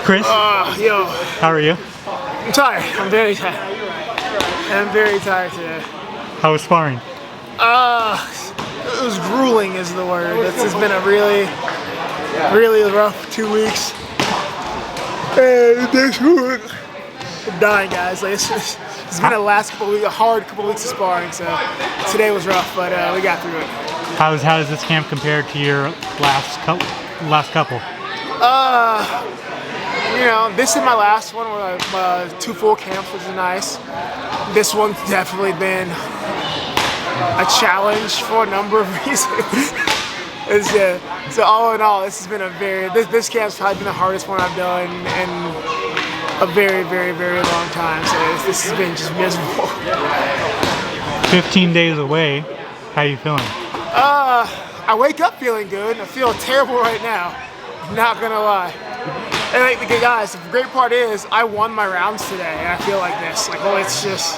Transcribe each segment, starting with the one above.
Chris. Yo. How are you? I'm tired. I'm very tired. I'm very tired today. How was sparring? It was grueling is the word. It's been a really rough 2 weeks. And this week, I'm dying, guys. Like, it's been a hard couple of weeks of sparring, so today was rough, but we got through it. How does this camp compare to your last couple? You know, this is my last one with 2 full camps, which is nice. This one's definitely been a challenge for a number of reasons. So all in all, this has been this camp's probably been the hardest one I've done in a very long time. So this has been just miserable. 15 days away. How you feeling? I wake up feeling good. I feel terrible right now. Not gonna lie. And like, guys, the great part is I won my rounds today, and I feel like this. Like, it's just.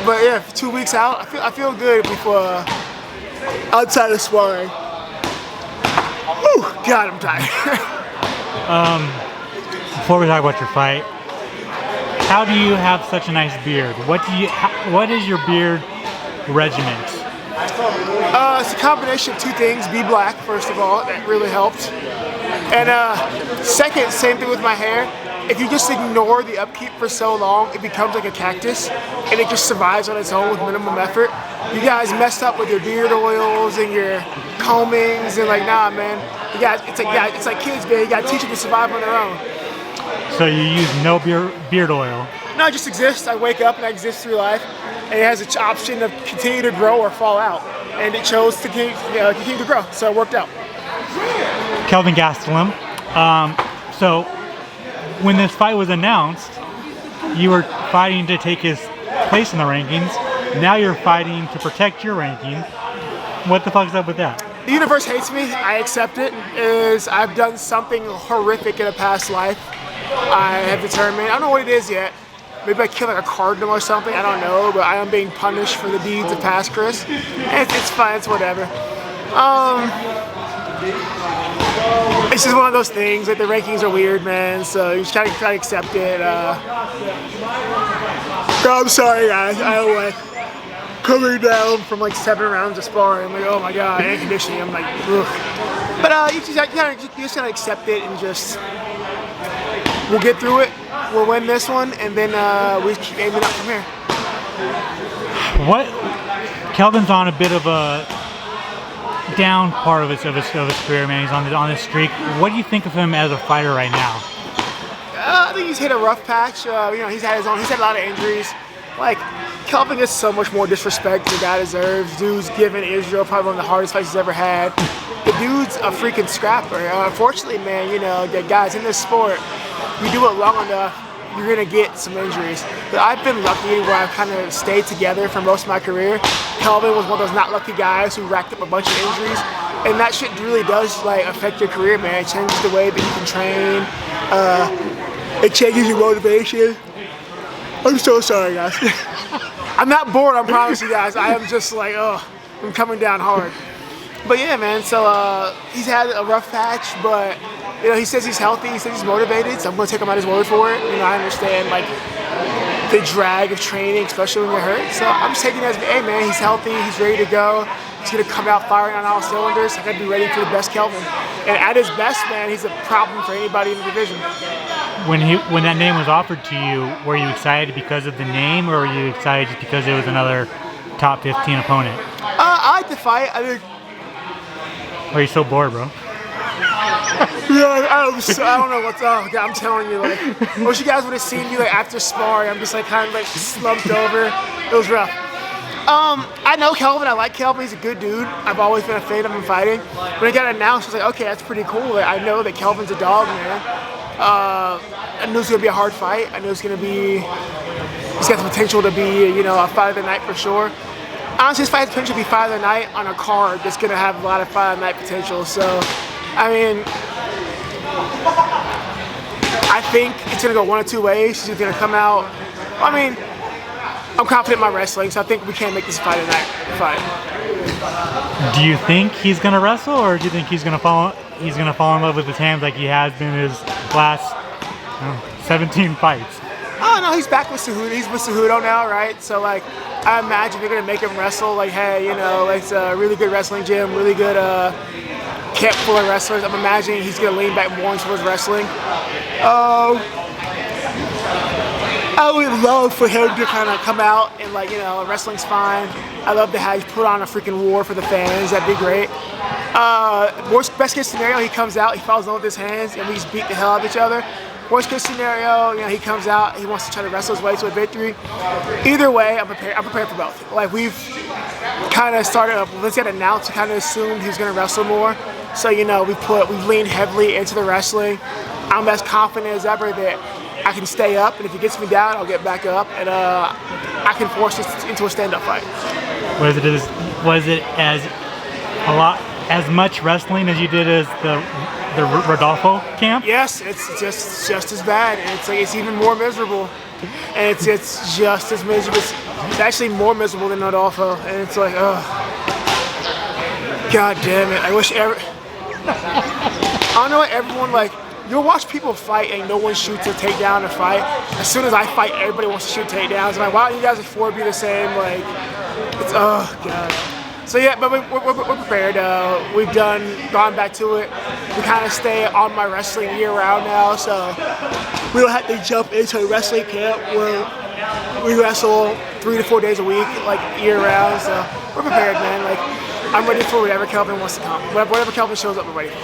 But yeah, 2 weeks out, I feel good before outside of sparring. Whew, God, I'm tired. Before we talk about your fight, how do you have such a nice beard? What is your beard regiment? It's a combination of 2 things. Be black, first of all, that really helped. And second, same thing with my hair. If you just ignore the upkeep for so long, it becomes like a cactus, and it just survives on its own with minimum effort. You guys messed up with your beard oils and your combings, and like, nah, man. It's like kids, man. You gotta teach them to survive on their own. So you use no beard oil? No, it just exists. I wake up and I exist through life, and it has an option to continue to grow or fall out, and it chose to continue to grow, so it worked out. Kelvin Gastelum. So when this fight was announced, you were fighting to take his place in the rankings. Now you're fighting to protect your ranking. What the fuck's up with that? The universe hates me. I accept it. I've done something horrific in a past life. I have determined. I don't know what it is yet. Maybe I killed like a cardinal or something. I don't know. But I am being punished for the deeds of past Chris. And it's fine. It's whatever. It's just one of those things. Like, the rankings are weird, man. So you just try to accept it. I'm sorry, guys. I don't like coming down from like 7 rounds of sparring. I'm like, oh my god, air conditioning. I'm like, ugh. But you just gotta accept it and just we'll get through it. We'll win this one, and then we keep aiming up from here. Kelvin's on a bit of a down part of his career, man. He's on this streak. What do you think of him as a fighter right now? I think he's hit a rough patch. He's had a lot of injuries. Like, Kelvin gets so much more disrespect than the guy deserves. Dude's given Israel probably one of the hardest fights he's ever had. The dude's a freaking scrapper. Unfortunately, man, the guys in this sport, you do it long enough, you're gonna get some injuries. But I've been lucky where I've kind of stayed together for most of my career. Kelvin was one of those not lucky guys who racked up a bunch of injuries, and that shit really does like affect your career, man. It changes the way that you can train. It changes your motivation. I'm so sorry, guys. I'm not bored, I promise you guys. I am just like, I'm coming down hard. But yeah, man, so he's had a rough patch, but he says he's healthy, he says he's motivated, so I'm gonna take him at his word for it. I understand like the drag of training, especially when you're hurt. So I'm just taking it as, hey man, he's healthy, he's ready to go. He's gonna come out firing on all cylinders. I gotta be ready for the best Kelvin. And at his best, man, he's a problem for anybody in the division. When that name was offered to you, were you excited because of the name, or were you excited just because it was another top 15 opponent? I like the fight. I think. Why are you so bored, bro? Yeah, I don't know what's up. I'm telling you, like, I wish you guys would have seen me like after sparring. I'm just like kind of like slumped over. It was rough. I know Kelvin. I like Kelvin. He's a good dude. I've always been a fan of him fighting. When it got announced, I was like, okay, that's pretty cool. Like, I know that Kelvin's a dog, man. I knew it was gonna be a hard fight. I knew he's got the potential to be, a fight of the night for sure. Honestly, this fight has potential to be fight of the night on a card that's gonna have a lot of fight of the night potential. So, I mean, I think it's gonna go one of 2 ways. She's gonna come out. I mean, I'm confident in my wrestling, so I think we can make this fight a night fight. Do you think he's gonna wrestle, or do you think he's gonna fall in love with his hands like he has been his last 17 fights? Oh no, he's back with Cejudo. He's with Cejudo now, right? So like, I imagine they're gonna make him wrestle. Like, hey, you know, it's a really good wrestling gym, really good camp full of wrestlers. I'm imagining he's gonna lean back more into his wrestling. I would love for him to kind of come out and, like, you know, wrestling's fine. I love to have put on a freaking war for the fans. That'd be great. Best case scenario, he comes out, he falls in love with his hands, and we just beat the hell out of each other. Worst case scenario, you know, he comes out, he wants to try to wrestle his way to a victory. Either way, I'm prepared for both. Like, we've kind of started up, let's get announced, to kind of assume he's going to wrestle more. So, you know, we've leaned heavily into the wrestling. I'm as confident as ever that I can stay up, and if he gets me down, I'll get back up, and I can force this into a stand-up fight. Was it as much wrestling as you did as the Rodolfo camp? Yes, it's just as bad. It's even more miserable, and it's just as miserable. It's actually more miserable than Rodolfo, and it's like, oh, god damn it! I don't know, everyone, like, you'll watch people fight and no one shoots a takedown to fight. As soon as I fight, everybody wants to shoot takedowns. I'm like, why don't you guys at 4 be the same? Like, it's, oh god. So yeah, but we're prepared. We've gone back to it. We kind of stay on my wrestling year round now, so we don't have to jump into a wrestling camp where we wrestle 3 to 4 days a week, like, year round. So we're prepared, man. Like, I'm ready for whatever Kelvin wants to come. Whatever Kelvin shows up, we're ready for.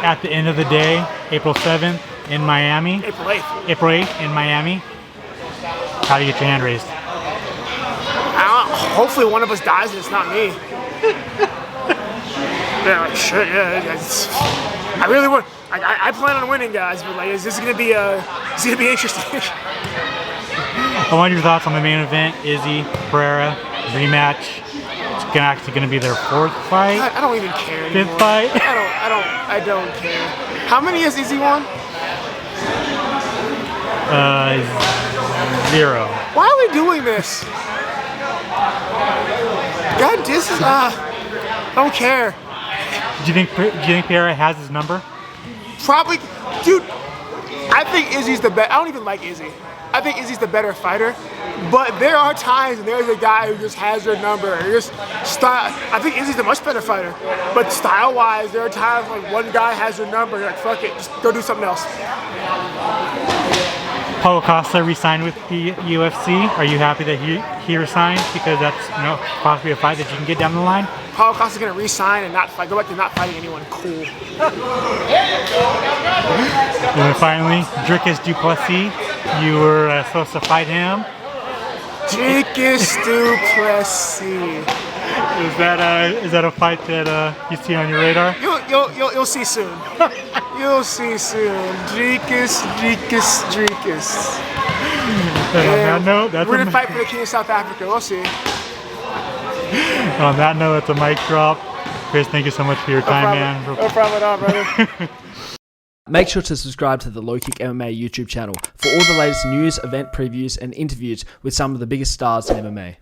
At the end of the day, April 7th in Miami. April 8th. April 8th in Miami. How do you get your hand raised? Hopefully one of us dies and it's not me. Yeah, like, shit, yeah. I really want. I plan on winning, guys, but, like, this is gonna be interesting. I want your thoughts on the main event: Izzy, Pereira, rematch. It's actually gonna be their 4th fight. I don't even care anymore. 5th fight. I don't care. How many has Izzy won? 0. Why are we doing this? God, this is I don't care. Do you think Pereira has his number? Probably, dude. I think Izzy's the best. I don't even like Izzy. I think Izzy's the better fighter. But there are times when there's a guy who just has your number. Just style. I think Izzy's the much better fighter. But style-wise, there are times when one guy has your number. You're like, fuck it, just go do something else. Paulo Costa re-signed with the UFC. Are you happy that he resigned? Because that's, you know, possibly a fight that you can get down the line. Paulo Costa's gonna re-sign and not fight. Go back to not fighting anyone. Cool. And then finally, Dricus Du Plessis. You were supposed to fight him. Dricus Du Plessis. Is that a fight that you see on your radar? You'll see soon. You'll see soon. Dricus. And on that note, we're gonna fight for the king of South Africa. We'll see. On that note, it's a mic drop. Chris, thank you so much for your time, man. No problem at all, brother. Make sure to subscribe to the LowKick MMA YouTube channel for all the latest news, event previews, and interviews with some of the biggest stars in MMA.